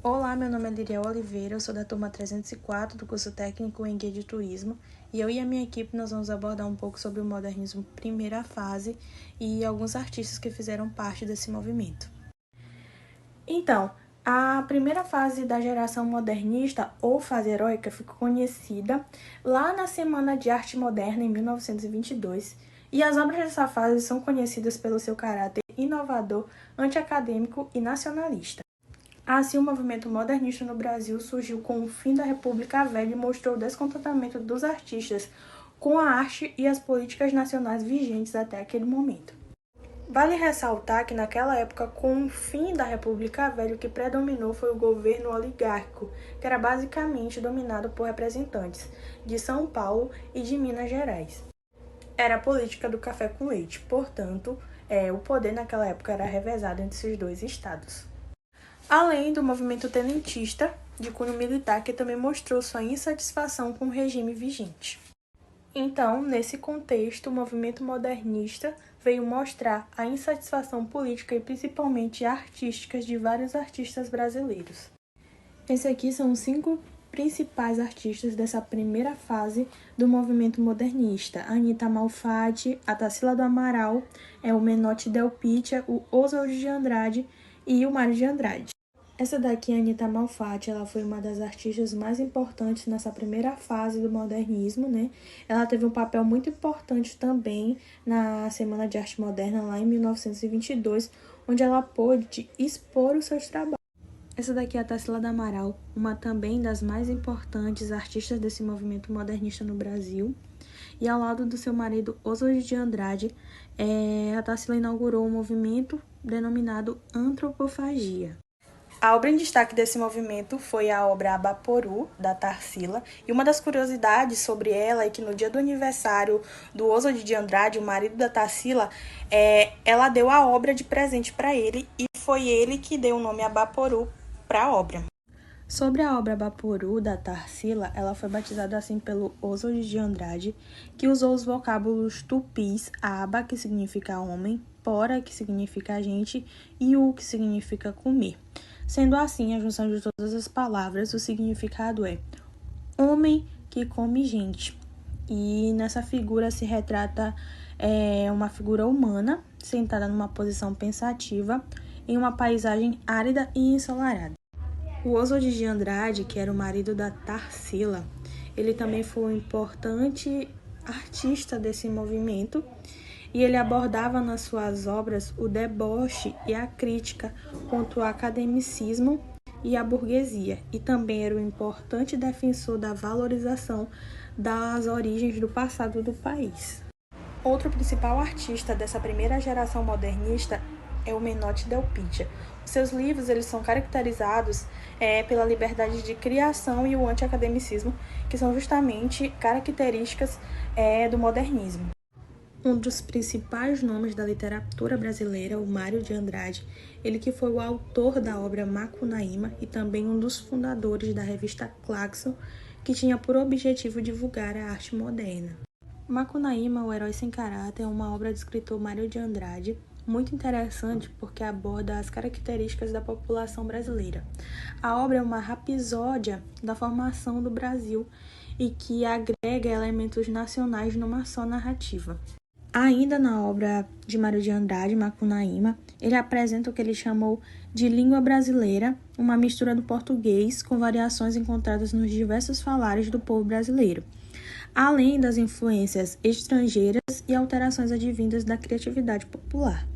Olá, meu nome é Liriel Oliveira, eu sou da turma 304 do curso técnico em Guia de Turismo e eu e a minha equipe nós vamos abordar um pouco sobre o modernismo primeira fase e alguns artistas que fizeram parte desse movimento. Então, a primeira fase da geração modernista ou fase heróica ficou conhecida lá na Semana de Arte Moderna em 1922 e as obras dessa fase são conhecidas pelo seu caráter inovador, antiacadêmico e nacionalista. Assim, o movimento modernista no Brasil surgiu com o fim da República Velha e mostrou o descontentamento dos artistas com a arte e as políticas nacionais vigentes até aquele momento. Vale ressaltar que naquela época, com o fim da República Velha, o que predominou foi o governo oligárquico, que era basicamente dominado por representantes de São Paulo e de Minas Gerais. Era a política do café com leite, portanto, o poder naquela época era revezado entre esses dois estados. Além do movimento tenentista, de cunho militar, que também mostrou sua insatisfação com o regime vigente. Então, nesse contexto, o movimento modernista veio mostrar a insatisfação política e principalmente artística de vários artistas brasileiros. Esses aqui são os 5 principais artistas dessa primeira fase do movimento modernista: a Anita Malfatti, a Tarsila do Amaral, o Menotti Del Pitta, o Oswald de Andrade e o Mário de Andrade. Essa daqui, a Anita Malfatti, ela foi uma das artistas mais importantes nessa primeira fase do modernismo, né? Ela teve um papel muito importante também na Semana de Arte Moderna, lá em 1922, onde ela pôde expor os seus trabalhos. Essa daqui é a Tarsila do Amaral, uma também das mais importantes artistas desse movimento modernista no Brasil. E ao lado do seu marido Oswald de Andrade, a Tarsila inaugurou um movimento denominado Antropofagia. A obra em destaque desse movimento foi a obra Abaporu, da Tarsila, e uma das curiosidades sobre ela é que no dia do aniversário do Oswald de Andrade, o marido da Tarsila, ela deu a obra de presente para ele e foi ele que deu o nome Abaporu para a obra. Sobre a obra Abaporu, da Tarsila, ela foi batizada assim pelo Oswald de Andrade, que usou os vocábulos tupis, aba, que significa homem, pora, que significa gente, e u, que significa comer. Sendo assim, a junção de todas as palavras, o significado é homem que come gente. E nessa figura se retrata uma figura humana, sentada numa posição pensativa, em uma paisagem árida e ensolarada. O Oswald de Andrade, que era o marido da Tarsila, ele também foi um importante artista desse movimento, e ele abordava nas suas obras o deboche e a crítica contra o academicismo e a burguesia, e também era um importante defensor da valorização das origens do passado do país. Outro principal artista dessa primeira geração modernista é o Menotti Del Pitta. Seus livros eles são caracterizados pela liberdade de criação e o antiacademicismo, que são justamente características do modernismo. Um dos principais nomes da literatura brasileira, o Mário de Andrade, ele que foi o autor da obra Macunaíma e também um dos fundadores da revista Claxon, que tinha por objetivo divulgar a arte moderna. Macunaíma, o Herói Sem Caráter, é uma obra do escritor Mário de Andrade, muito interessante porque aborda as características da população brasileira. A obra é uma rapsódia da formação do Brasil e que agrega elementos nacionais numa só narrativa. Ainda na obra de Mário de Andrade, Macunaíma, ele apresenta o que ele chamou de língua brasileira, uma mistura do português com variações encontradas nos diversos falares do povo brasileiro, além das influências estrangeiras e alterações advindas da criatividade popular.